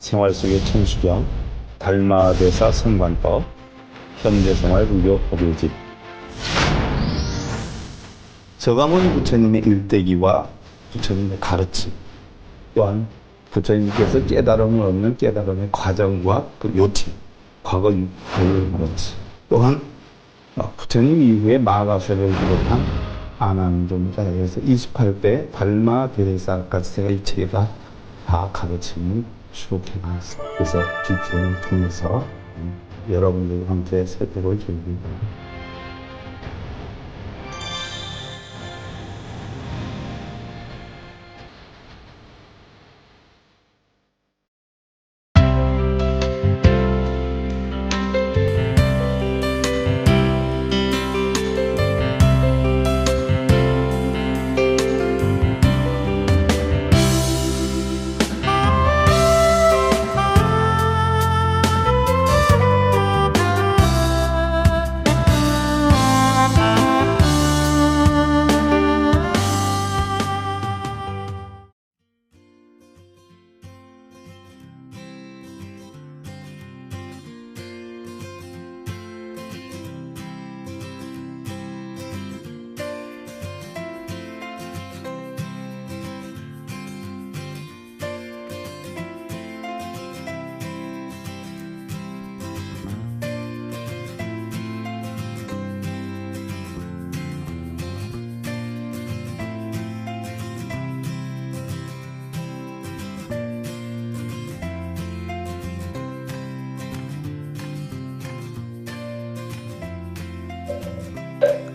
생활 속의 천수경, 달마대사 성관법, 현대생활 불교 법요집. 서가모니 부처님의 일대기와 부처님의 가르침, 또한 부처님께서 깨달음을 얻는 깨달음의 과정과 그 요청, 과거 가르침, 또한 부처님 이후에 마가쇠를 비롯한 아난존자에서 28대 달마대사까지 제가 이 책에다 다 가르침을 수록해놨습니다. 그래서 집중을 통해서 여러분들과 함께 살펴볼 계획입니다.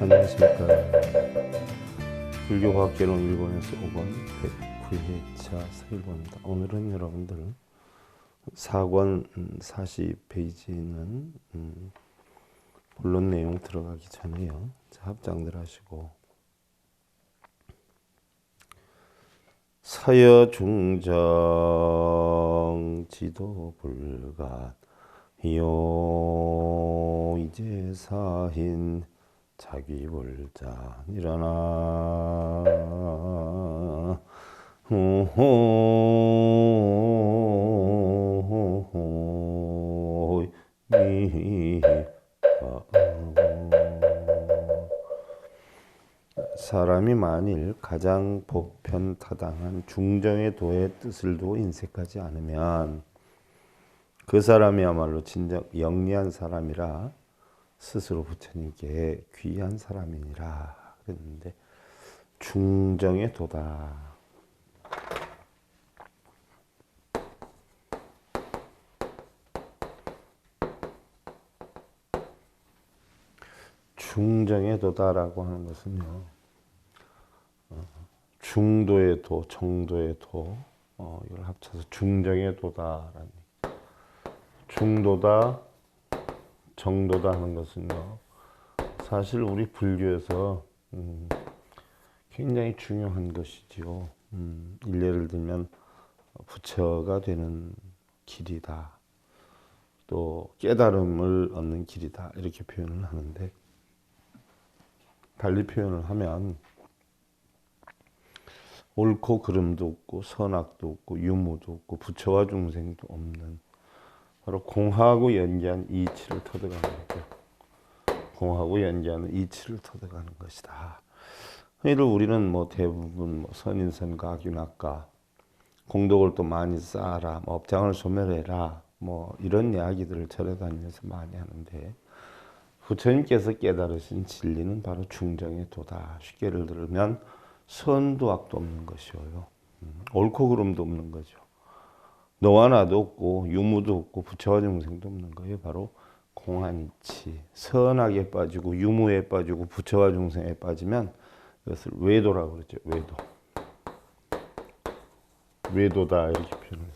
안녕하십니까. 불교과학개론 일본에서 5권 109회차 서일본입니다. 오늘은 여러분들 4권 40페이지는 본론 내용 들어가기 전에요. 자, 합장들 하시고. 서여중정 지도불간 요 이제 사힌 자기불자 일어나 사람이 만일 가장 보편타당한 중정의 도의 뜻을 두고 인색하지 않으면 그 사람이야말로 진정 영리한 사람이라 스스로 부처님께 귀한 사람이니라 그랬는데, 중정의 도다. 중정의 도다라고 하는 것은요, 중도의 도, 정도의 도, 이걸 합쳐서 중정의 도다라는, 중도다, 정도다 하는 것은요, 사실 우리 불교에서 굉장히 중요한 것이지요. 일례를 들면 부처가 되는 길이다, 또 깨달음을 얻는 길이다, 이렇게 표현을 하는데, 달리 표현을 하면 옳고 그름도 없고 선악도 없고 유무도 없고 부처와 중생도 없는, 바로 공하고 연계한 이치를 터득하는 거죠. 공하고 연계하는 이치를 터득하는 것이다. 이를 우리는 뭐 대부분 선인선가 악윤학가, 공덕을 또 많이 쌓아라, 업장을 소멸해라, 뭐 이런 이야기들을 절에 다니면서 많이 하는데, 부처님께서 깨달으신 진리는 바로 중정의 도다. 쉽게 예를 들면 선도 악도 없는 것이요, 옳고 그름도 없는 거죠. 너와 나도 없고 유무도 없고 부처와 중생도 없는 거예요. 바로 공한이치. 선악에 빠지고 유무에 빠지고 부처와 중생에 빠지면 이것을 외도라고 그러죠. 외도. 외도다 이렇게 표현을 해요.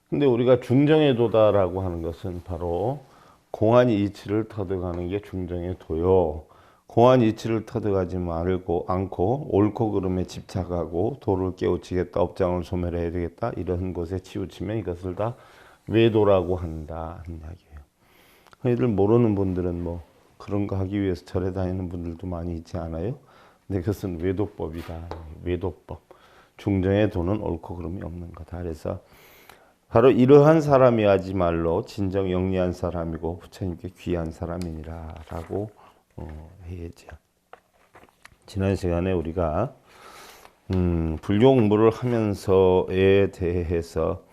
근데 우리가 중정의 도다라고 하는 것은 바로 공한 이치를 터득하는 게 중정의 도요. 공한 이치를 터득하지 않고 옳고 그름에 집착하고 도를 깨우치겠다, 업장을 소멸해야 되겠다, 이런 것에 치우치면 이것을 다 외도라고 한다 하는 이야기예요. 이들 모르는 분들은 뭐 그런 거 하기 위해서 절에 다니는 분들도 많이 있지 않아요? 근데 그것은 외도법이다. 외도법. 중정의 도는 옳고 그름이 없는 거다. 그래서 바로 이러한 사람이야말로 진정 영리한 사람이고 부처님께 귀한 사람이니라라고 해야죠. 지난 시간에 우리가 불교 공부를 하면서에 대해서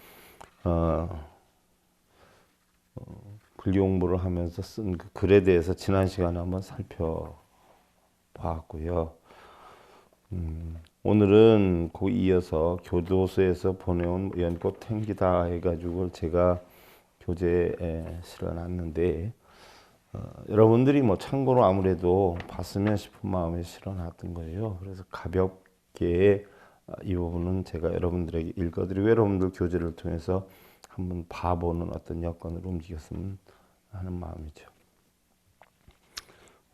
불교 공부를 하면서 쓴 그 글에 대해서 지난 시간에 한번 살펴봤고요. 오늘은 그 이어서 교도소에서 보내온 연꽃 탱기다 해가지고 제가 교재에 실어놨는데 여러분들이 뭐 참고로 아무래도 봤으면 싶은 마음에 실어놨던 거예요. 그래서 가볍게 이 부분은 제가 여러분들에게 읽어드리고 여러분들 교재를 통해서 한번 봐보는 어떤 여건으로 움직였으면 하는 마음이죠.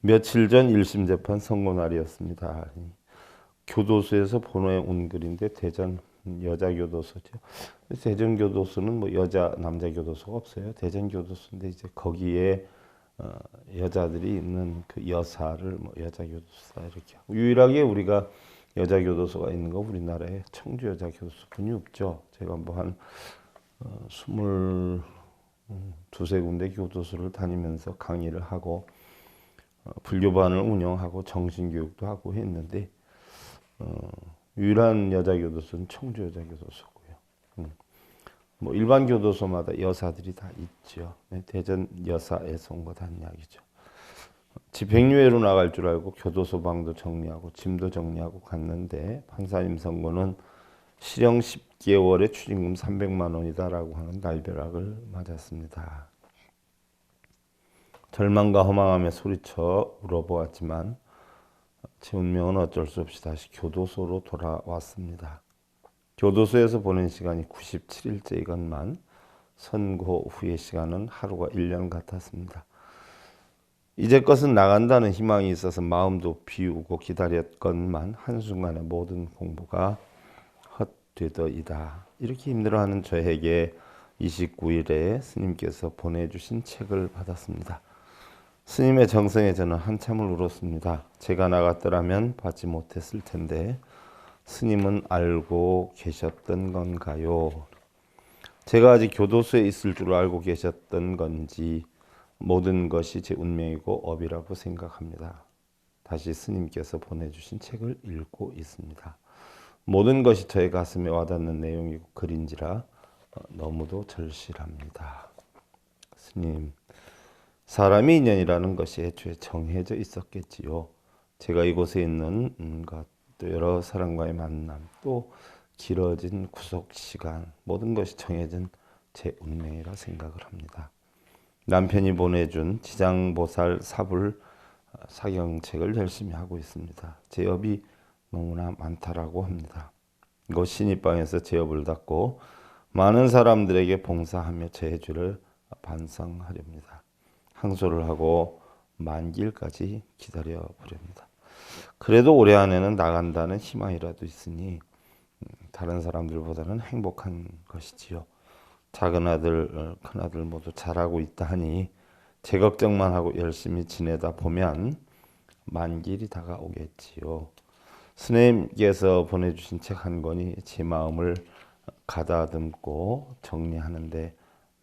며칠 전 1심 재판 선고 날이었습니다. 교도소에서 보내온 글인데 대전 여자 교도소죠. 대전 교도소는 뭐 여자 남자 교도소가 없어요. 대전 교도소인데 이제 거기에 여자들이 있는 그 여사를 뭐 여자 교도소다 이렇게 하고 유일하게 우리가 여자 교도소가 있는 거 우리나라에 청주 여자 교도소뿐이 없죠. 제가 뭐 한 22세 군데 교도소를 다니면서 강의를 하고 불교반을 운영하고 정신교육도 하고 했는데 유일한 여자 교도소는 청주 여자 교도소고요. 뭐 일반 교도소마다 여사들이 다 있죠. 대전 여사에서 온 거다 이야기죠. 집행유예로 나갈 줄 알고 교도소 방도 정리하고 짐도 정리하고 갔는데 판사님 선고는 실형 10개월에 추징금 300만 원이다라고 하는 날벼락을 맞았습니다. 절망과 허망함에 소리쳐 울어보았지만 제 운명은 어쩔 수 없이 다시 교도소로 돌아왔습니다. 교도소에서 보낸 시간이 97일째이건만 선고 후의 시간은 하루가 1년 같았습니다. 이제껏은 나간다는 희망이 있어서 마음도 비우고 기다렸건만 한순간에 모든 공부가 헛되더이다. 이렇게 힘들어하는 저에게 29일에 스님께서 보내주신 책을 받았습니다. 스님의 정성에 저는 한참을 울었습니다. 제가 나갔더라면 받지 못했을 텐데 스님은 알고 계셨던 건가요? 제가 아직 교도소에 있을 줄 알고 계셨던 건지 모든 것이 제 운명이고 업이라고 생각합니다. 다시 스님께서 보내주신 책을 읽고 있습니다. 모든 것이 저의 가슴에 와닿는 내용이고 글인지라 너무도 절실합니다. 스님, 사람의 인연이라는 것이 애초에 정해져 있었겠지요. 제가 이곳에 있는 것, 또 여러 사람과의 만남, 또 길어진 구속 시간, 모든 것이 정해진 제 운명이라 생각을 합니다. 남편이 보내준 지장보살 사불 사경책을 열심히 하고 있습니다. 제 업이 너무나 많다라고 합니다. 이곳 신입방에서 제 업을 닦고 많은 사람들에게 봉사하며 제 죄를 반성하렵니다. 항소를 하고 만기일까지 기다려 보렵니다. 그래도 올해 안에는 나간다는 희망이라도 있으니 다른 사람들보다는 행복한 것이지요. 작은 아들, 큰 아들 모두 잘하고 있다 하니 제 걱정만 하고 열심히 지내다 보면 만기일이 다가오겠지요. 스님께서 보내주신 책 한 권이 제 마음을 가다듬고 정리하는데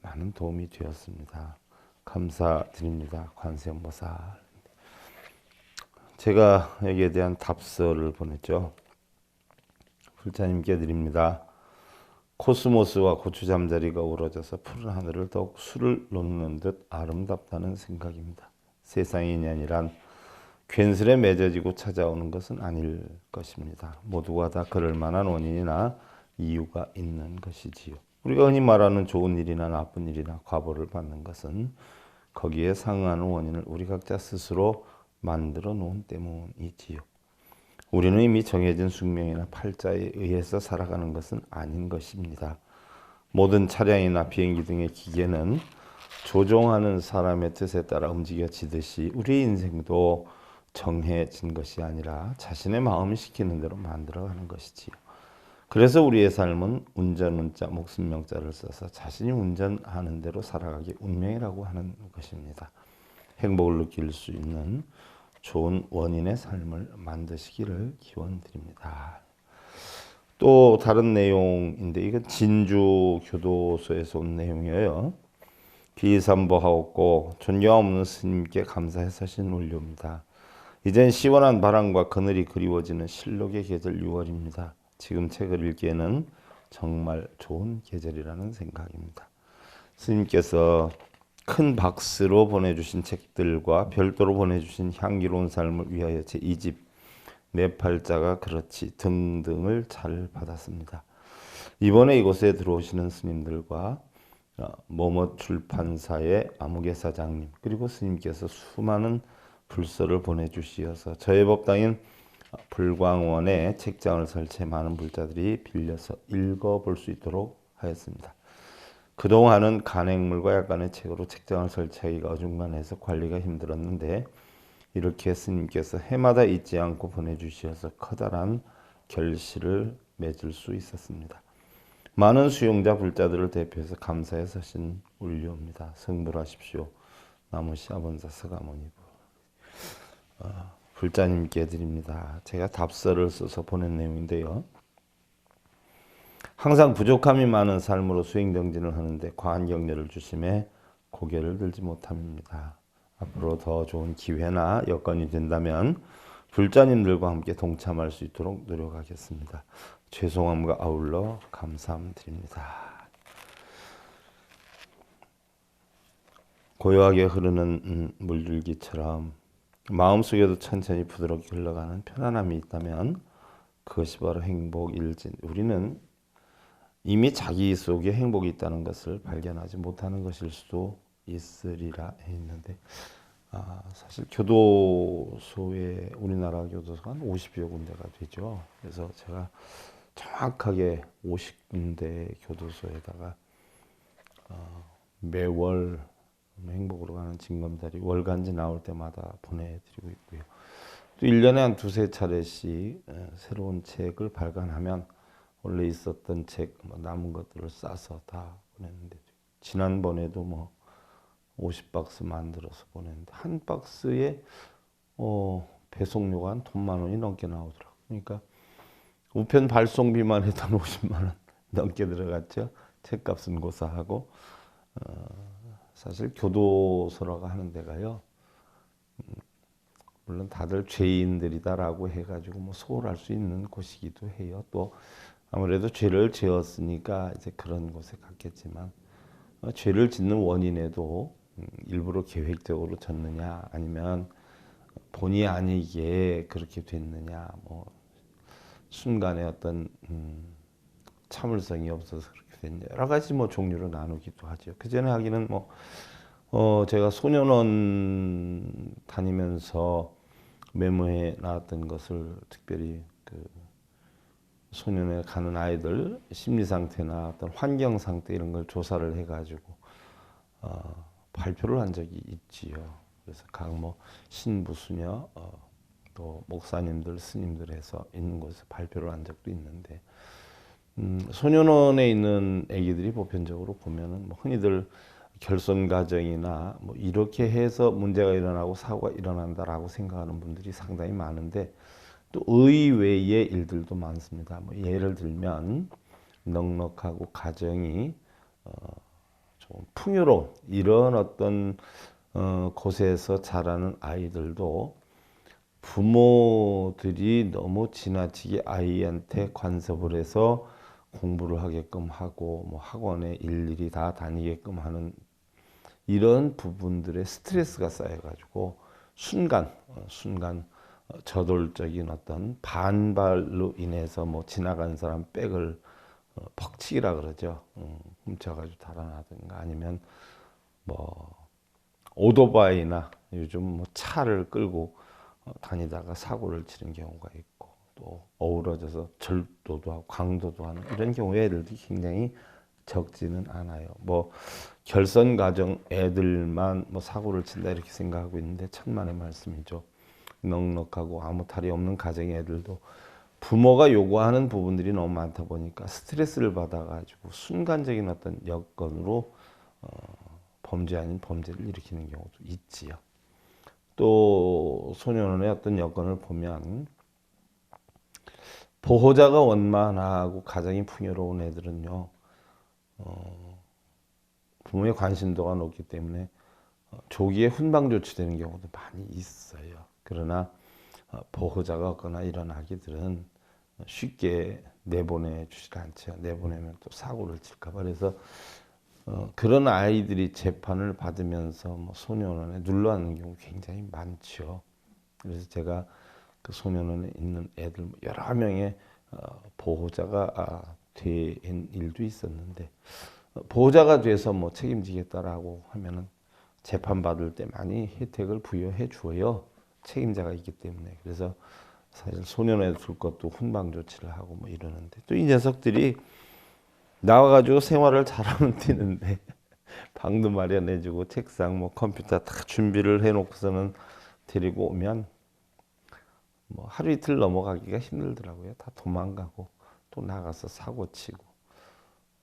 많은 도움이 되었습니다. 감사드립니다. 관세음보살. 제가 여기에 대한 답서를 보냈죠. 불자님께 드립니다. 코스모스와 고추 잠자리가 우러져서 푸른 하늘을 더욱 술을 놓는 듯 아름답다는 생각입니다. 세상의 인연이란 괜스레 맺어지고 찾아오는 것은 아닐 것입니다. 모두가 다 그럴 만한 원인이나 이유가 있는 것이지요. 우리가 흔히 말하는 좋은 일이나 나쁜 일이나 과보를 받는 것은 거기에 상응하는 원인을 우리 각자 스스로 만들어 놓은 때문이지요. 우리는 이미 정해진 숙명이나 팔자에 의해서 살아가는 것은 아닌 것입니다. 모든 차량이나 비행기 등의 기계는 조종하는 사람의 뜻에 따라 움직여지듯이 우리의 인생도 정해진 것이 아니라 자신의 마음이 시키는 대로 만들어가는 것이지요. 그래서 우리의 삶은 운전운자, 목숨명자를 써서 자신이 운전하는 대로 살아가기 운명이라고 하는 것입니다. 행복을 느낄 수 있는 좋은 원인의 삶을 만드시기를 기원드립니다. 또 다른 내용인데 이건 진주 교도소에서 온 내용이에요. 비삼보하옵고 존경 없는 스님께 감사해서 하신 원료입니다. 이젠 시원한 바람과 그늘이 그리워지는 실록의 계절 6월입니다. 지금 책을 읽기에는 정말 좋은 계절이라는 생각입니다. 스님께서 큰 박스로 보내주신 책들과 별도로 보내주신 향기로운 삶을 위하여 제 2집 내 팔자가 그렇지 등등을 잘 받았습니다. 이번에 이곳에 들어오시는 스님들과 모모 출판사의 아무개 사장님 그리고 스님께서 수많은 불서를 보내주시어서 저의 법당인 불광원에 책장을 설치해 많은 불자들이 빌려서 읽어볼 수 있도록 하였습니다. 그동안은 간행물과 약간의 책으로 책장을 설치하기가 어중간해서 관리가 힘들었는데 이렇게 스님께서 해마다 잊지 않고 보내주셔서 커다란 결실을 맺을 수 있었습니다. 많은 수용자 불자들을 대표해서 감사의 서신 올려옵니다. 성불하십시오. 나무시 아본사 서가모니 불자님께 드립니다. 제가 답서를 써서 보낸 내용인데요. 항상 부족함이 많은 삶으로 수행정진을 하는데 과한 격려를 주심에 고개를 들지 못합니다. 앞으로 더 좋은 기회나 여건이 된다면 불자님들과 함께 동참할 수 있도록 노력하겠습니다. 죄송함과 아울러 감사드립니다. 고요하게 흐르는 물줄기처럼 마음속에도 천천히 부드럽게 흘러가는 편안함이 있다면 그것이 바로 행복일진. 우리는 이미 자기 속에 행복이 있다는 것을 발견하지 못하는 것일 수도 있으리라 했는데 사실 교도소에 우리나라 교도소가 한 50여 군데가 되죠. 그래서 제가 정확하게 50군데 교도소에다가 매월 행복으로 가는 징검다리 월간지 나올 때마다 보내드리고 있고요. 또 1년에 한 두세 차례씩 새로운 책을 발간하면 원래 있었던 책 남은 것들을 싸서 다 보냈는데 지난번에도 뭐 50박스 만들어서 보냈는데 한 박스에 배송료가 한 돈만 원이 넘게 나오더라고요. 그러니까 우편 발송비만 해도 한 50만 원 넘게 들어갔죠. 책값은 고사하고 사실 교도소라고 하는 데가요. 물론 다들 죄인들이다라고 해가지고 뭐 소홀할 수 있는 곳이기도 해요. 또 아무래도 죄를 지었으니까 이제 그런 곳에 갔겠지만 죄를 짓는 원인에도 일부러 계획적으로 졌느냐 아니면 본의 아니게 그렇게 됐느냐 뭐 순간에 어떤 참을성이 없어서 그렇게 됐냐 여러 가지 뭐 종류로 나누기도 하죠. 그 전에 하기는 뭐 제가 소년원 다니면서 메모해 놨던 것을 특별히 그 소년에 가는 아이들 심리 상태나 어떤 환경 상태 이런 걸 조사를 해가지고 발표를 한 적이 있지요. 그래서 각 뭐 신부 수녀 또 목사님들 스님들 해서 있는 곳에서 발표를 한 적도 있는데 소년원에 있는 아기들이 보편적으로 보면은 뭐 흔히들 결손 가정이나 뭐 이렇게 해서 문제가 일어나고 사고가 일어난다라고 생각하는 분들이 상당히 많은데 또 의외의 일들도 많습니다. 뭐 예를 들면 넉넉하고 가정이 좀 풍요로운 이런 어떤 곳에서 자라는 아이들도 부모들이 너무 지나치게 아이한테 간섭을 해서 공부를 하게끔 하고 뭐 학원에 일일이 다 다니게끔 하는 이런 부분들의 스트레스가 쌓여가지고 순간 저돌적인 어떤 반발로 인해서 뭐 지나간 사람 백을 퍽치기라 그러죠. 훔쳐가지고 달아나든가 아니면 뭐 오토바이나 요즘 뭐 차를 끌고 다니다가 사고를 치는 경우가 있고 또 어우러져서 절도도 하고 강도도 하는 이런 경우의 애들도 굉장히 적지는 않아요. 뭐 결선 가정 애들만 뭐 사고를 친다 이렇게 생각하고 있는데 천만의 말씀이죠. 넉넉하고 아무 탈이 없는 가정의 애들도 부모가 요구하는 부분들이 너무 많다 보니까 스트레스를 받아가지고 순간적인 어떤 여건으로 범죄 아닌 범죄를 일으키는 경우도 있지요. 또 소년원의 어떤 여건을 보면 보호자가 원만하고 가정이 풍요로운 애들은요, 부모의 관심도가 높기 때문에 조기에 훈방 조치되는 경우도 많이 있어요. 그러나 보호자가 없거나 이런 아기들은 쉽게 내보내 주질 않죠. 내보내면 또 사고를 칠까 봐. 그래서 그런 아이들이 재판을 받으면서 뭐 소년원에 눌러앉는 경우 굉장히 많죠. 그래서 제가 그 소년원에 있는 애들 여러 명의 보호자가 된 일도 있었는데, 보호자가 돼서 뭐 책임지겠다라고 하면은 재판 받을 때 많이 혜택을 부여해 주어요. 책임자가 있기 때문에. 그래서 사실 소년원에 둘 것도 훈방 조치를 하고 뭐 이러는데, 또 이 녀석들이 나와가지고 생활을 잘하면 되는데 방도 마련해주고 책상 뭐 컴퓨터 다 준비를 해놓고서는 데리고 오면 뭐 하루 이틀 넘어가기가 힘들더라고요. 다 도망가고 또 나가서 사고 치고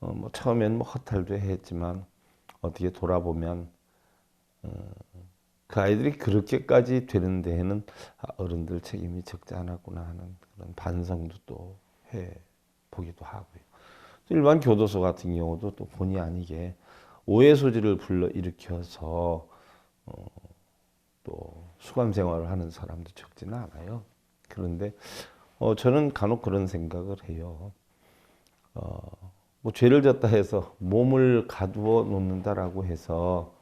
뭐 처음엔 뭐 허탈도 했지만 어떻게 돌아보면 그 아이들이 그렇게까지 되는 데에는 어른들 책임이 적지 않았구나 하는 그런 반성도 또 해 보기도 하고요. 또 일반 교도소 같은 경우도 또 본의 아니게 오해 소지를 불러 일으켜서 또 수감 생활을 하는 사람도 적지는 않아요. 그런데 저는 간혹 그런 생각을 해요. 뭐 죄를 졌다 해서 몸을 가두어 놓는다라고 해서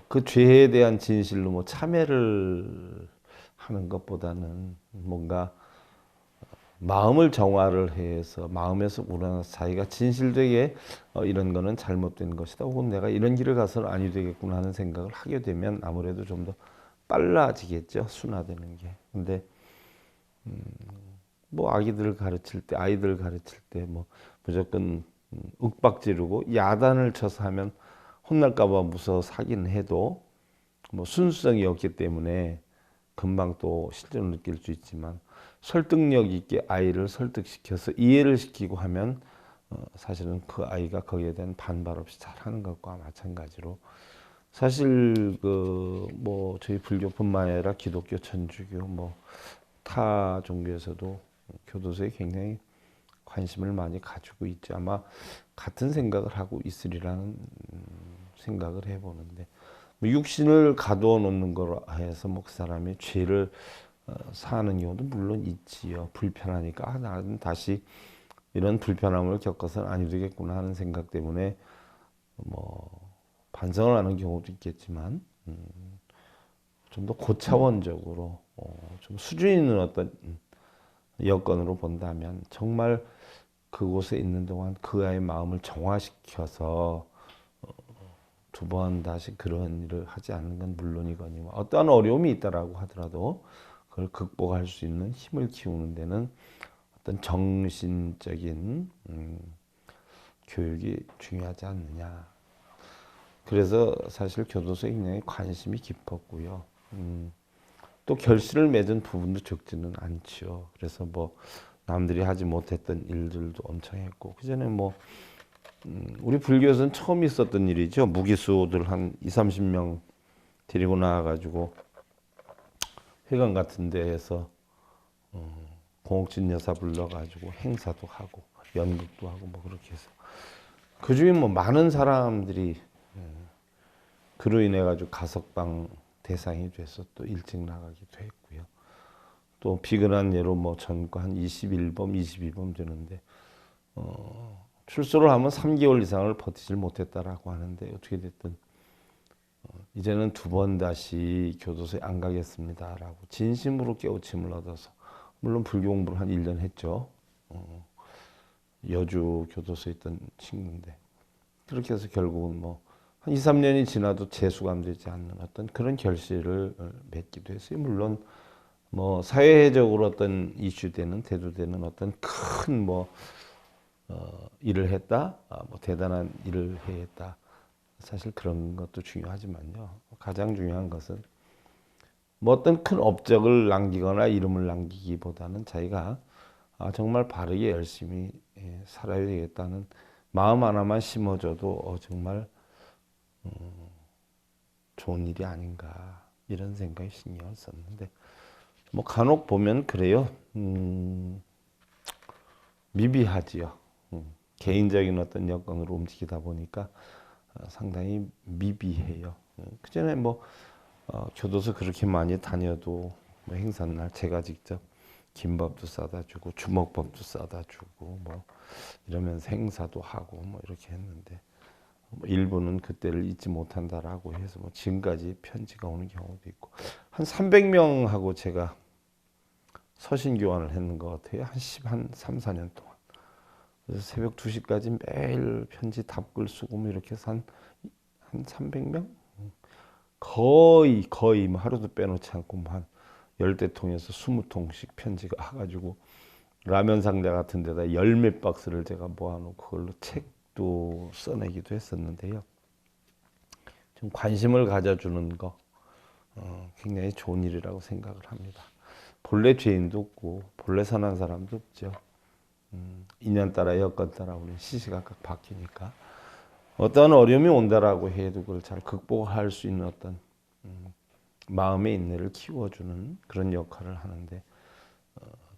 그 죄에 대한 진실로 뭐 참회를 하는 것보다는 뭔가 마음을 정화를 해서 마음에서 우러나서 자기가 진실되게 이런 거는 잘못된 것이다, 혹은 내가 이런 길을 가서는 아니 되겠구나 하는 생각을 하게 되면 아무래도 좀 더 빨라지겠죠, 순화되는 게. 근데 뭐 아기들 가르칠 때, 아이들 가르칠 때 뭐 무조건 윽박지르고 야단을 쳐서 하면 혼날까 봐 무서워서 하긴 해도 뭐 순수성이 없기 때문에 금방 또 실전을 느낄 수 있지만, 설득력 있게 아이를 설득시켜서 이해를 시키고 하면 사실은 그 아이가 거기에 대한 반발 없이 잘하는 것과 마찬가지로, 사실 그 뭐 저희 불교뿐만 아니라 기독교, 천주교 뭐 타 종교에서도 교도소에 굉장히 관심을 많이 가지고 있죠. 아마 같은 생각을 하고 있으리라는 생각을 해보는데, 뭐 육신을 가두어 놓는 거로 해서 뭐 그 사람이 죄를 사는 경우도 물론 있지요. 불편하니까 나는 다시 이런 불편함을 겪어서는 아니 되겠구나 하는 생각 때문에 뭐 반성을 하는 경우도 있겠지만, 좀 더 고차원적으로 좀 수준 있는 어떤 여건으로 본다면 정말 그곳에 있는 동안 그 아이의 마음을 정화시켜서 두 번 다시 그런 일을 하지 않는 건 물론이거니와, 어떠한 어려움이 있다라고 하더라도 그걸 극복할 수 있는 힘을 키우는 데는 어떤 정신적인 교육이 중요하지 않느냐. 그래서 사실 교도소에 굉장히 관심이 깊었고요. 또 결실을 맺은 부분도 적지는 않죠. 그래서 뭐 남들이 하지 못했던 일들도 엄청 했고, 그 전에 뭐 우리 불교에서는 처음 있었던 일이죠. 무기수들 한 2, 30명 데리고 나와가지고 회관 같은 데에서 공옥진 여사 불러가지고 행사도 하고 연극도 하고 뭐 그렇게 해서, 그 중에 뭐 많은 사람들이 그로 인해 가지고 가석방 대상이 돼서 또 일찍 나가기도 했고요. 또 비근한 예로 뭐 전과 한 21범, 22범 되는데 출소를 하면 3개월 이상을 버티질 못했다라고 하는데, 어떻게 됐든 이제는 두 번 다시 교도소에 안 가겠습니다라고 진심으로 깨우침을 얻어서, 물론 불교 공부를 한 1년 했죠. 여주 교도소에 있던 친구인데, 그렇게 해서 결국은 뭐 한 2, 3년이 지나도 재수감되지 않는 어떤 그런 결실을 맺기도 했어요. 물론 뭐 사회적으로 어떤 이슈되는, 대두되는 어떤 큰 뭐 일을 했다, 뭐 대단한 일을 했다, 사실 그런 것도 중요하지만요. 가장 중요한 것은 뭐 어떤 큰 업적을 남기거나 이름을 남기기보다는 자기가 정말 바르게 열심히 살아야 되겠다는 마음 하나만 심어줘도 정말 좋은 일이 아닌가, 이런 생각이 신경을 썼는데, 뭐 간혹 보면 그래요. 미비하지요. 개인적인 어떤 여건으로 움직이다 보니까 상당히 미비해요. 그전에 뭐 교도소 그렇게 많이 다녀도 뭐 행사날 제가 직접 김밥도 싸다 주고 주먹밥도 싸다 주고 뭐 이러면서 행사도 하고 뭐 이렇게 했는데 뭐 일부는 그때를 잊지 못한다라고 해서 뭐 지금까지 편지가 오는 경우도 있고 한 300명하고 제가 서신 교환을 했는 것 같아요. 한 3, 4년 동안. 그래서 새벽 2시까지 매일 편지 답글 쓰고 뭐 이렇게 해서 한 300명? 거의 뭐 하루도 빼놓지 않고 뭐한 10대통에서 20통씩 편지가 와가지고 라면 상자 같은 데다 열 몇 박스를 제가 모아놓고 그걸로 책도 써내기도 했었는데요. 좀 관심을 가져주는 거 굉장히 좋은 일이라고 생각을 합니다. 본래 죄인도 없고 본래 선한 사람도 없죠. 인연 따라 여건 따라 우리 시시각각 바뀌니까 어떤 어려움이 온다라고 해도 그걸 잘 극복할 수 있는 어떤 마음의 인내를 키워주는 그런 역할을 하는데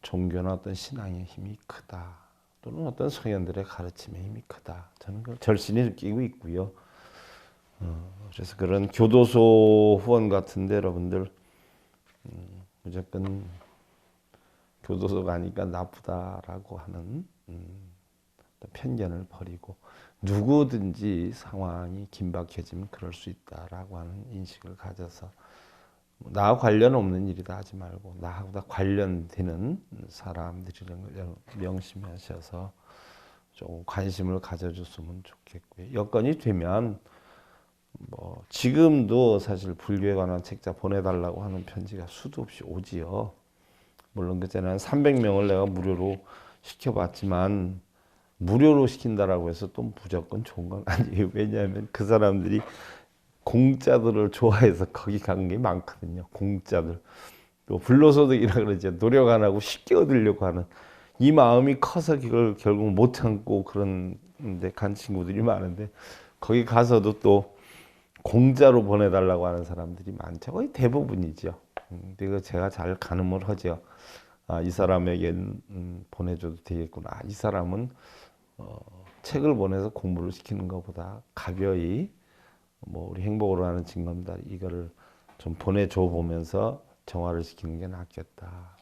종교나 어떤 신앙의 힘이 크다 또는 어떤 성현들의 가르침의 힘이 크다 저는 그걸 절실히 느끼고 있고요. 그래서 그런 교도소 후원 같은데 여러분들 무조건 교도소 가니까 나쁘다라고 하는 편견을 버리고 누구든지 상황이 긴박해지면 그럴 수 있다라고 하는 인식을 가져서 나와 관련 없는 일이다 하지 말고 나하고 다 관련되는 사람들이라는 걸 명심하셔서 좀 관심을 가져줬으면 좋겠고요. 여건이 되면 뭐 지금도 사실 불교에 관한 책자 보내달라고 하는 편지가 수도 없이 오지요. 물론 그때는 300명을 내가 무료로 시켜봤지만 무료로 시킨다라고 해서 또 무조건 좋은 건 아니에요. 왜냐하면 그 사람들이 공짜들을 좋아해서 거기 간 게 많거든요. 공짜들. 또 불로소득이라 그러죠. 노력 안 하고 쉽게 얻으려고 하는 이 마음이 커서 그걸 결국 못 참고 그런 데 간 친구들이 많은데 거기 가서도 또 공짜로 보내달라고 하는 사람들이 많죠. 거의 대부분이죠. 근데 제가 잘 가늠을 하죠. 아, 이 사람에게 보내줘도 되겠구나. 이 사람은 책을 보내서 공부를 시키는 것보다 가벼이 뭐 우리 행복으로 하는 징검다 이거를 좀 보내줘 보면서 정화를 시키는 게 낫겠다.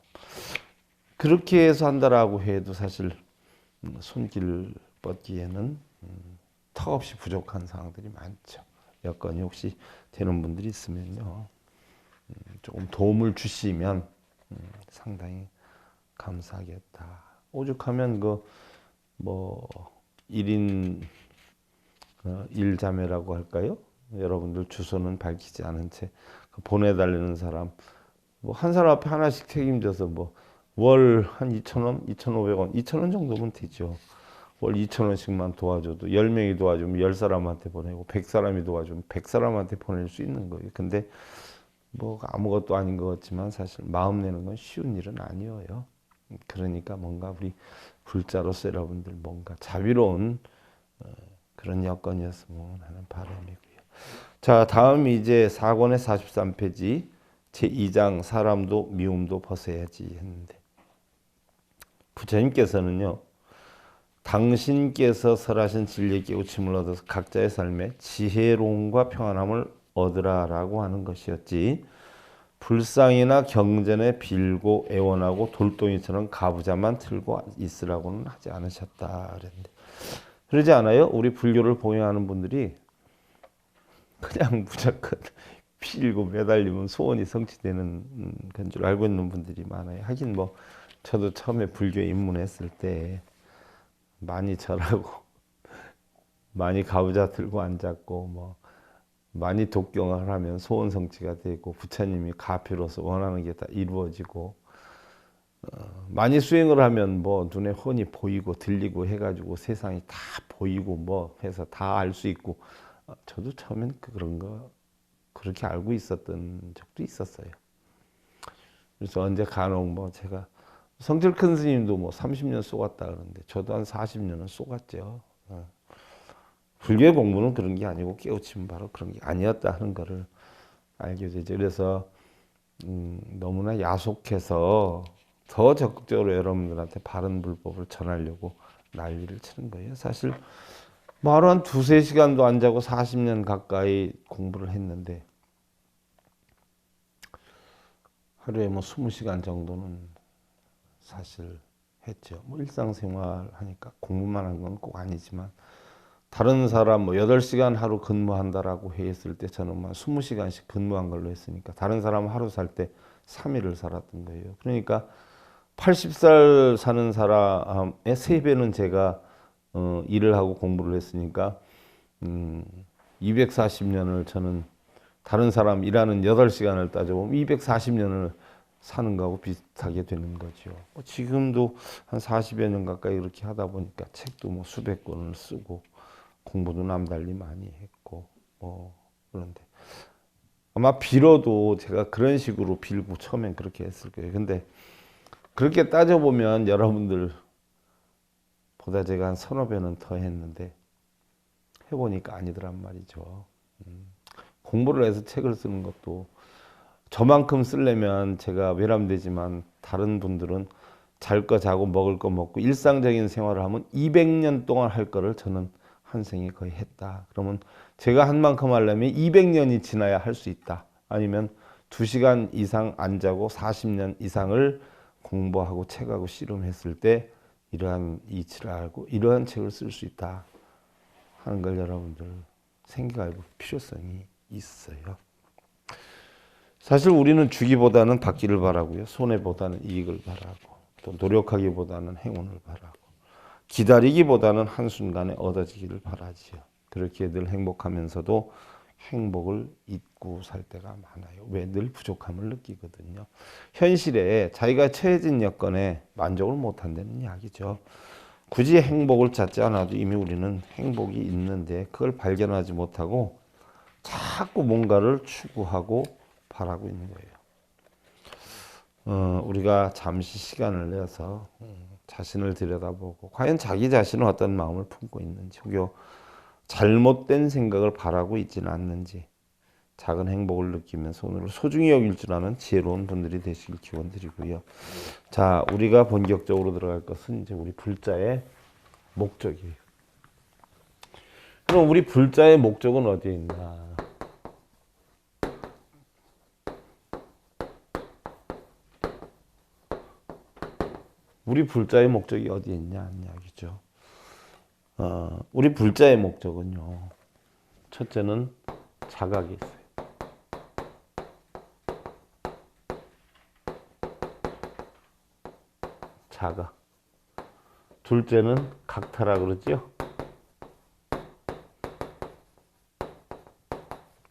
그렇게 해서 한다라고 해도 사실 손길 뻗기에는 턱없이 부족한 상황들이 많죠. 여건이 혹시 되는 분들이 있으면요. 조금 도움을 주시면 상당히 감사하겠다. 오죽하면 그 뭐 1인 1자매라고 할까요? 여러분들 주소는 밝히지 않은 채 보내달라는 사람 뭐 한 사람 앞에 하나씩 책임져서 뭐 월 한 2,000원, 2,500원, 2,000원 정도면 되죠. 월 2,000원씩만 도와줘도 10명이 도와주면 10사람한테 보내고 100사람이 도와주면 100사람한테 보낼 수 있는 거예요. 근데 뭐 아무것도 아닌 것 같지만 사실 마음 내는 건 쉬운 일은 아니에요. 그러니까 뭔가 우리 불자로서 여러분들 뭔가 자비로운 그런 여건이었으면 하는 바람이고요. 자, 다음 이제 4권의 43페이지 제2장 사람도 미움도 벗어야지 했는데 부처님께서는요. 당신께서 설하신 진리의 깨우침을 얻어서 각자의 삶에 지혜로움과 평안함을 얻으라라고 하는 것이었지 불상이나 경전에 빌고 애원하고 돌덩이처럼 가부좌만 틀고 있으라고는 하지 않으셨다 그랬는데 그러지 않아요? 우리 불교를 봉행하는 분들이 그냥 무조건 빌고 매달리면 소원이 성취되는 건 줄 알고 있는 분들이 많아요. 하긴 뭐 저도 처음에 불교에 입문했을 때 많이 절하고 많이 가부좌 들고 앉았고 뭐 많이 독경을 하면 소원 성취가 되고 부처님이 가피로서 원하는 게 다 이루어지고 많이 수행을 하면 뭐 눈에 훤히 보이고 들리고 해가지고 세상이 다 보이고 뭐 해서 다 알 수 있고 저도 처음엔 그런 거 그렇게 알고 있었던 적도 있었어요. 그래서 언제 간혹 뭐 제가 성질 큰 스님도 뭐 30년 쏘았다 그러는데 저도 한 40년은 쏘았죠. 불교의 공부는 그런 게 아니고 깨우치면 바로 그런 게 아니었다 하는 거를 알게 되죠. 그래서 너무나 야속해서 더 적극적으로 여러분들한테 바른 불법을 전하려고 난리를 치는 거예요. 사실 뭐 하루 한 두세 시간도 안 자고 40년 가까이 공부를 했는데 하루에 뭐 20시간 정도는 사실 했죠. 뭐 일상생활 하니까 공부만 한 건 꼭 아니지만 다른 사람 뭐 8시간 하루 근무한다라고 했을 때 저는 뭐 20시간씩 근무한 걸로 했으니까 다른 사람 하루 살 때 3일을 살았던 거예요. 그러니까 80살 사는 사람의 3배는 제가 일을 하고 공부를 했으니까 240년을 저는 다른 사람 일하는 8시간을 따져보면 240년을 사는 거하고 비슷하게 되는 거죠. 지금도 한 40여 년 가까이 이렇게 하다 보니까 책도 뭐 수백 권을 쓰고 공부도 남달리 많이 했고 그런데 아마 빌어도 제가 그런 식으로 빌고 처음엔 그렇게 했을 거예요. 근데 그렇게 따져보면 여러분들보다 제가 한 서너 배는 더 했는데 해보니까 아니더란 말이죠. 공부를 해서 책을 쓰는 것도 저만큼 쓰려면 제가 외람되지만 다른 분들은 잘 거 자고 먹을 거 먹고 일상적인 생활을 하면 200년 동안 할 거를 저는 한 생에 거의 했다. 그러면 제가 한 만큼 하려면 200년이 지나야 할 수 있다. 아니면 2시간 이상 안 자고 40년 이상을 공부하고 책하고 씨름했을 때 이러한 이치를 알고 이러한 책을 쓸 수 있다 하는 걸 여러분들 생각해 볼 필요성이 있어요. 사실 우리는 주기보다는 받기를 바라고요. 손해보다는 이익을 바라고 또 노력하기보다는 행운을 바라고 기다리기보다는 한순간에 얻어지기를 바라지요. 그렇게 늘 행복하면서도 행복을 잊고 살 때가 많아요. 왜? 늘 부족함을 느끼거든요. 현실에 자기가 처해진 여건에 만족을 못한다는 이야기죠. 굳이 행복을 찾지 않아도 이미 우리는 행복이 있는데 그걸 발견하지 못하고 자꾸 뭔가를 추구하고 바라고 있는 거예요. 우리가 잠시 시간을 내서 자신을 들여다보고 과연 자기 자신은 어떤 마음을 품고 있는지 혹여 잘못된 생각을 바라고 있지는 않는지 작은 행복을 느끼면서 오늘을 소중히 여길 줄 아는 지혜로운 분들이 되시길 기원드리고요. 자, 우리가 본격적으로 들어갈 것은 이제 우리 불자의 목적이에요. 그럼 우리 불자의 목적은 어디에 있나? 우리 불자의 목적이 어디에 있냐는 이야기죠. 우리 불자의 목적은요. 첫째는 자각이 있어요. 자각. 둘째는 각타라 그러죠.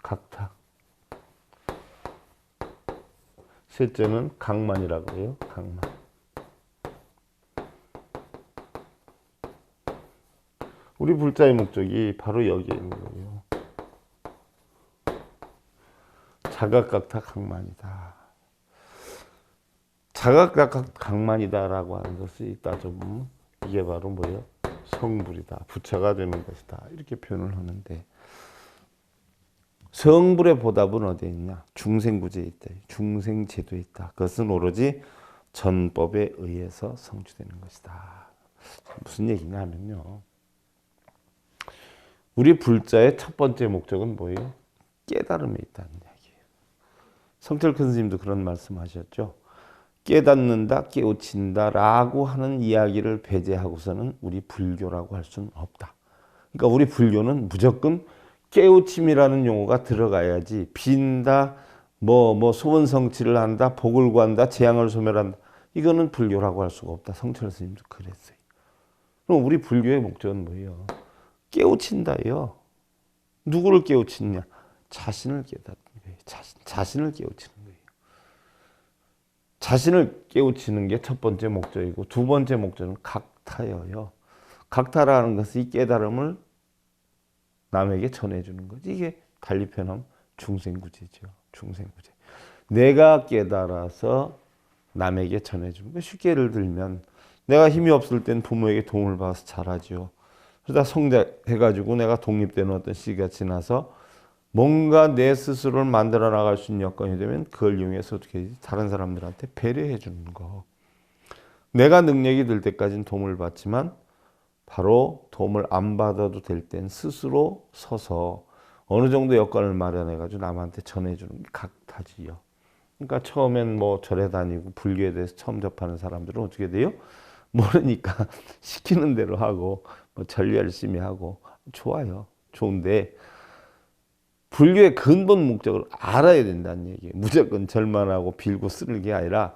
각타. 셋째는 강만이라고 그래요. 강만. 우리 불자의 목적이 바로 여기에 있는 거예요. 자각각타 강만이다. 자각각타 강만이다라고 하는 것이 따져보면 이게 바로 뭐예요? 성불이다. 부처가 되는 것이다. 이렇게 표현을 하는데 성불의 보답은 어디에 있냐? 중생구제에 있다. 중생제도에 있다. 그것은 오로지 전법에 의해서 성취되는 것이다. 무슨 얘기냐 하면요. 우리 불자의 첫 번째 목적은 뭐예요? 깨달음에 있다는 이야기예요. 성철 큰 스님도 그런 말씀하셨죠. 깨닫는다, 깨우친다라고 하는 이야기를 배제하고서는 우리 불교라고 할 수는 없다. 그러니까 우리 불교는 무조건 깨우침이라는 용어가 들어가야지 빈다, 소원 성취를 한다, 복을 구한다, 재앙을 소멸한다. 이거는 불교라고 할 수가 없다. 성철 스님도 그랬어요. 그럼 우리 불교의 목적은 뭐예요? 깨우친다요. 누구를 깨우치느냐? 자신을 깨닫는 거예요. 자신을 깨우치는 거예요. 자신을 깨우치는 게 첫 번째 목적이고 두 번째 목적은 각타예요. 각타라는 것은 이 깨달음을 남에게 전해주는 거지. 이게 달리 표현하면 중생구제죠. 중생구제. 내가 깨달아서 남에게 전해주는 거. 쉽게 예를 들면 내가 힘이 없을 땐 부모에게 도움을 받아서 잘하죠. 그러다 성장해가지고 내가 독립되는 어떤 시기가 지나서 뭔가 내 스스로를 만들어 나갈 수 있는 여건이 되면 그걸 이용해서 어떻게 하지? 다른 사람들한테 배려해 주는 거. 내가 능력이 될 때까지는 도움을 받지만 바로 도움을 안 받아도 될 땐 스스로 서서 어느 정도 여건을 마련해 가지고 남한테 전해주는 게 각타지요. 그러니까 처음엔 뭐 절에 다니고 불교에 대해서 처음 접하는 사람들은 어떻게 돼요? 모르니까 시키는 대로 하고 뭐 절 열심히 하고 좋아요. 좋은데 불교의 근본 목적을 알아야 된다는 얘기예요. 무조건 절만 하고 빌고 쓰는 게 아니라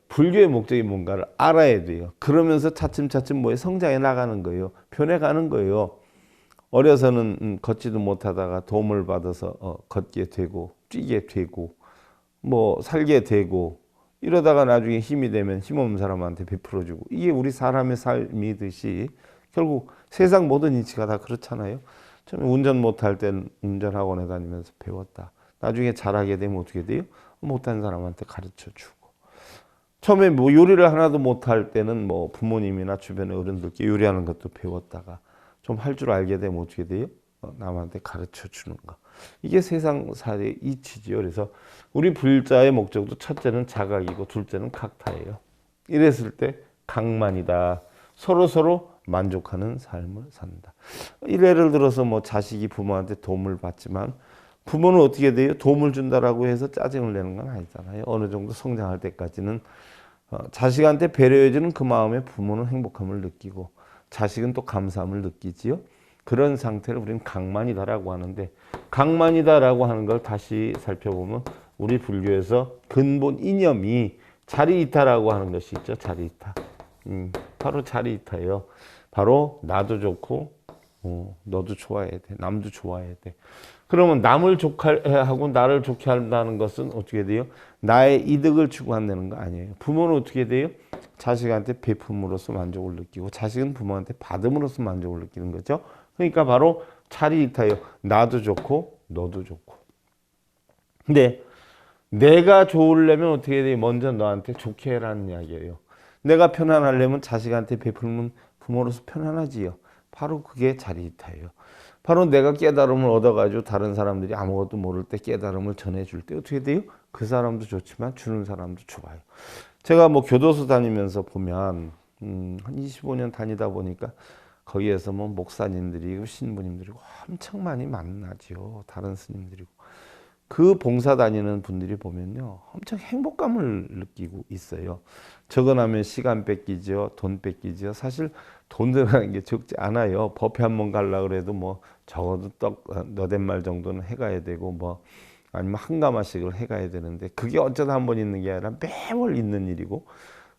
불교의 목적이 뭔가를 알아야 돼요. 그러면서 차츰차츰 뭐에 성장해 나가는 거예요. 변해가는 거예요. 어려서는 걷지도 못하다가 도움을 받아서 걷게 되고 뛰게 되고 뭐 살게 되고 이러다가 나중에 힘이 되면 힘없는 사람한테 베풀어주고 이게 우리 사람의 삶이듯이 결국 세상 모든 이치가 다 그렇잖아요. 처음에 운전 못할 땐 운전학원에 다니면서 배웠다. 나중에 잘하게 되면 어떻게 돼요? 못한 사람한테 가르쳐 주고. 처음에 뭐 요리를 하나도 못할 때는 뭐 부모님이나 주변의 어른들께 요리하는 것도 배웠다가 좀 할 줄 알게 되면 어떻게 돼요? 남한테 가르쳐 주는 거. 이게 세상 사의 이치지요. 그래서 우리 불자의 목적도 첫째는 자각이고 둘째는 각타예요. 이랬을 때 각만이다. 서로 만족하는 삶을 산다. 예를 들어서 뭐 자식이 부모한테 도움을 받지만 부모는 어떻게 돼요? 도움을 준다라고 해서 짜증을 내는 건 아니잖아요. 어느 정도 성장할 때까지는 자식한테 배려해주는 그 마음에 부모는 행복함을 느끼고 자식은 또 감사함을 느끼지요. 그런 상태를 우리는 각만이다라고 하는데 각만이다라고 하는 걸 다시 살펴보면 우리 불교에서 근본 이념이 자리이타라고 하는 것이 있죠. 자리이타. 바로 자리이타예요. 바로 나도 좋고 너도 좋아해야 돼. 남도 좋아해야 돼. 그러면 남을 좋게 하고 나를 좋게 한다는 것은 어떻게 돼요? 나의 이득을 추구한다는 거 아니에요. 부모는 어떻게 돼요? 자식한테 베품으로써 만족을 느끼고 자식은 부모한테 받음으로써 만족을 느끼는 거죠. 그러니까 바로 자리이타예요. 나도 좋고 너도 좋고. 근데 내가 좋으려면 어떻게 돼요? 먼저 너한테 좋게 해라는 이야기예요. 내가 편안하려면 자식한테 베풀면 부모로서 편안하지요. 바로 그게 자리이타예요. 바로 내가 깨달음을 얻어가지고 다른 사람들이 아무것도 모를 때 깨달음을 전해줄 때 어떻게 돼요? 그 사람도 좋지만 주는 사람도 좋아요. 제가 뭐 교도소 다니면서 보면 한 25년 다니다 보니까 거기에서 뭐 목사님들이고 신부님들이고 엄청 많이 만나죠. 다른 스님들이고. 그 봉사 다니는 분들이 보면요. 엄청 행복감을 느끼고 있어요. 적어나면 시간 뺏기죠. 돈 뺏기죠. 사실 돈 들어가는 게 적지 않아요. 법회 한번 가려고 그래도 뭐 적어도 너댓 말 정도는 해가야 되고 뭐 아니면 한 가마씩을 해가야 되는데 그게 어쩌다 한 번 있는 게 아니라 매월 있는 일이고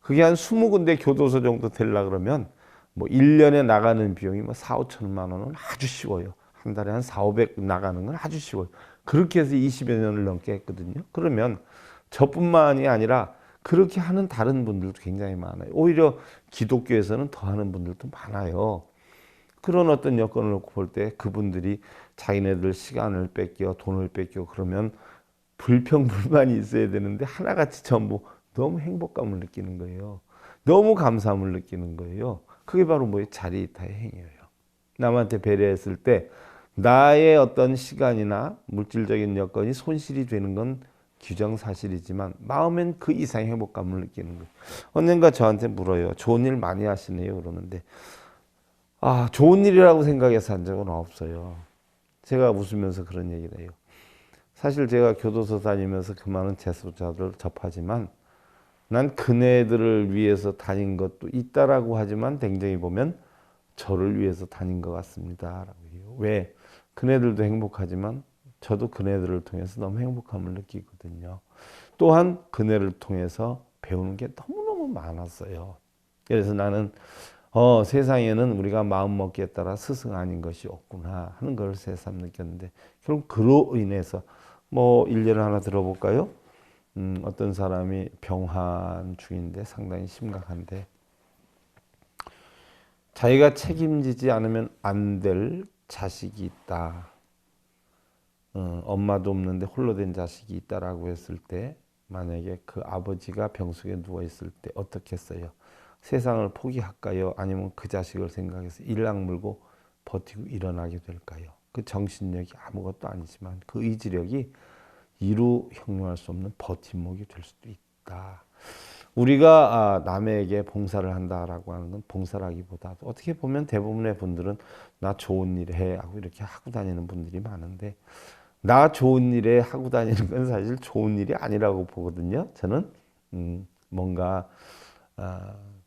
그게 한 20군데 교도소 정도 되려 그러면 뭐 1년에 나가는 비용이 뭐 4, 5천만 원은 아주 쉬워요. 한 달에 한 4, 500 나가는 건 아주 쉬워요. 그렇게 해서 20여 년을 넘게 했거든요. 그러면 저뿐만이 아니라 그렇게 하는 다른 분들도 굉장히 많아요. 오히려 기독교에서는 더 하는 분들도 많아요. 그런 어떤 여건을 놓고 볼 때 그분들이 자기네들 시간을 뺏겨 돈을 뺏겨 그러면 불평불만이 있어야 되는데 하나같이 전부 너무 행복감을 느끼는 거예요. 너무 감사함을 느끼는 거예요. 그게 바로 뭐예요? 자리이타의 행위예요. 남한테 배려했을 때 나의 어떤 시간이나 물질적인 여건이 손실이 되는 건 규정사실이지만 마음엔 그 이상의 행복감을 느끼는 거예요. 언젠가 저한테 물어요. 좋은 일 많이 하시네요. 그러는데 좋은 일이라고 생각해서 한 적은 없어요. 제가 웃으면서 그런 얘기를 해요. 사실 제가 교도소 다니면서 그 많은 재소자들을 접하지만 난 그네들을 위해서 다닌 것도 있다라고 하지만 굉장히 보면 저를 위해서 다닌 것 같습니다. 라고 해요. 왜? 그네들도 행복하지만 저도 그네들을 통해서 너무 행복함을 느끼거든요. 또한 그네를 통해서 배우는 게 너무너무 많았어요. 그래서 나는 세상에는 우리가 마음먹기에 따라 스승 아닌 것이 없구나 하는 걸 새삼 느꼈는데 결국 그로 인해서 뭐 일례를 하나 들어볼까요? 어떤 사람이 병환 중인데 상당히 심각한데 자기가 책임지지 않으면 안 될 자식이 있다. 엄마도 없는데 홀로 된 자식이 있다라고 했을 때 만약에 그 아버지가 병석에 누워 있을 때 어떻게 했어요? 세상을 포기할까요? 아니면 그 자식을 생각해서 일락 물고 버티고 일어나게 될까요? 그 정신력이 아무것도 아니지만 그 의지력이 이루 형용할 수 없는 버팀목이 될 수도 있다. 우리가 남에게 봉사를 한다라고 하는 건 봉사라기보다도 어떻게 보면 대부분의 분들은 나 좋은 일 해 하고 이렇게 하고 다니는 분들이 많은데 나 좋은 일에 하고 다니는 건 사실 좋은 일이 아니라고 보거든요. 저는 뭔가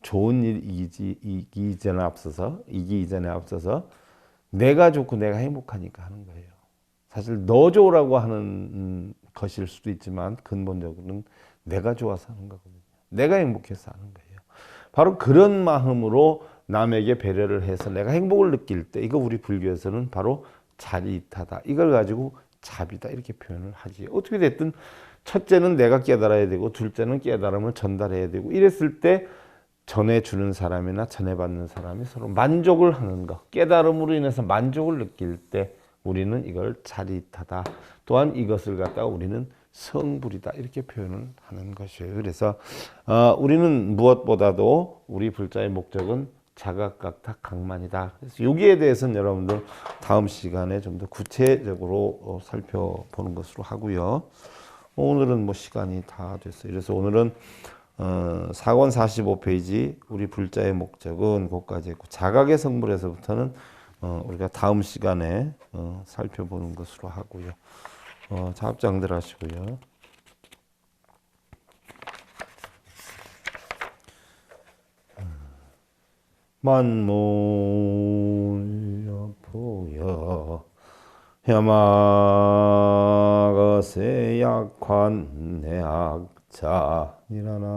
좋은 일 이기 이전에 앞서서 내가 좋고 내가 행복하니까 하는 거예요. 사실 너 좋으라고 하는 것일 수도 있지만 근본적으로는 내가 좋아서 하는 거거든요. 내가 행복해서 하는 거예요. 바로 그런 마음으로 남에게 배려를 해서 내가 행복을 느낄 때 이거 우리 불교에서는 바로 자리이타다. 이걸 가지고 자비다 이렇게 표현을 하지. 어떻게 됐든 첫째는 내가 깨달아야 되고 둘째는 깨달음을 전달해야 되고 이랬을 때 전해주는 사람이나 전해받는 사람이 서로 만족을 하는 것, 깨달음으로 인해서 만족을 느낄 때 우리는 이걸 자리타다. 또한 이것을 갖다가 우리는 성불이다 이렇게 표현을 하는 것이에요. 그래서 우리는 무엇보다도 우리 불자의 목적은 자각각탁 각만이다. 그래서 여기에 대해서는 여러분들 다음 시간에 좀 더 구체적으로 살펴보는 것으로 하고요. 오늘은 뭐 시간이 다 됐어요. 그래서 오늘은 4권 45페이지 우리 불자의 목적은 거기까지 했고 자각의 성불에서부터는 우리가 다음 시간에 살펴보는 것으로 하고요. 작업장들 하시고요. 만물여포여 혐악것에 약한 내악자 일어나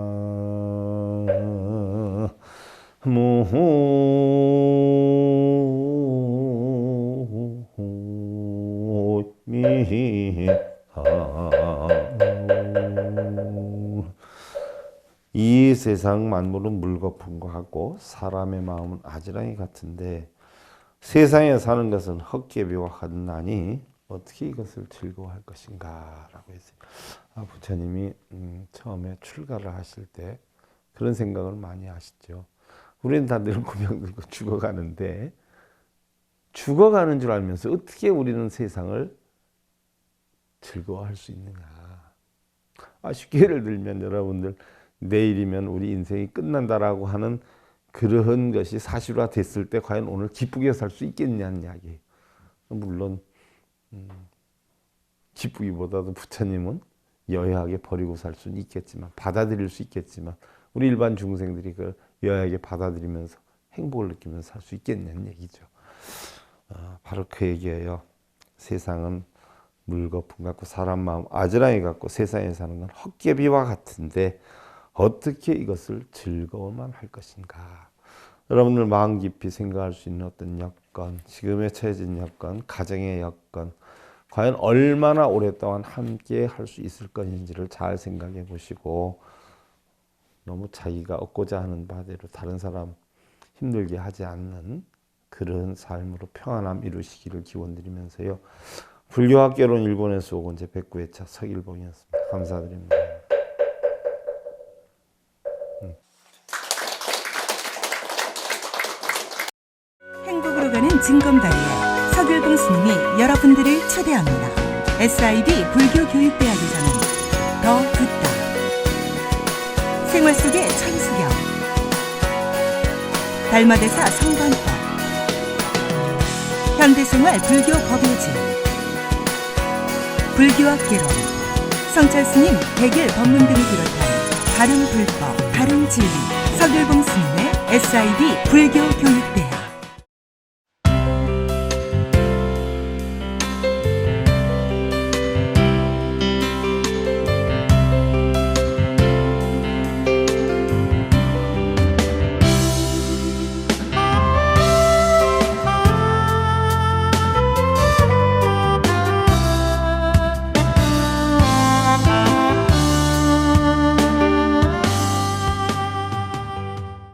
이 세상 만물은 물거품과 같고 사람의 마음은 아지랑이 같은데 세상에 사는 것은 헛개비와 같나니 어떻게 이것을 즐거워할 것인가 라고 했어요. 부처님이 처음에 출가를 하실 때 그런 생각을 많이 하시죠. 우리는 다 늙고 병들고 죽어가는데 죽어가는 줄 알면서 어떻게 우리는 세상을 즐거워할 수 있느냐. 쉽게 예를 들면 여러분들 내일이면 우리 인생이 끝난다라고 하는 그러한 것이 사실화 됐을 때 과연 오늘 기쁘게 살 수 있겠냐는 이야기예요. 물론 기쁘기보다도 부처님은 여야하게 버리고 살 수는 있겠지만 받아들일 수 있겠지만 우리 일반 중생들이 그 여야하게 받아들이면서 행복을 느끼면서 살 수 있겠냐는 얘기죠. 바로 그 얘기예요. 세상은 물거품 같고 사람 마음 아지랑이 같고 세상에 사는 건 헛개비와 같은데 어떻게 이것을 즐거워만 할 것인가. 여러분들 마음 깊이 생각할 수 있는 어떤 여건, 지금의 처해진 여건, 가정의 여건, 과연 얼마나 오랫동안 함께 할 수 있을 것인지를 잘 생각해 보시고 너무 자기가 얻고자 하는 바대로 다른 사람 힘들게 하지 않는 그런 삶으로 평안함 이루시기를 기원드리면서요. 불교학개론 일본에서 오건 제109회차 서길봉이었습니다. 감사드립니다. 행복으로 가는 징검다리에 서길봉 스님이 여러분들을 초대합니다. SIB 불교교육대학에서는 더 듣다, 생활 속의 천수경, 달마대사 성관법, 현대생활 불교 법요지, 불교학개론, 성찰스님 백일 법문 등을 비롯한 다른 불법, 다른 진리, 서길봉 스님의 SIB 불교교육대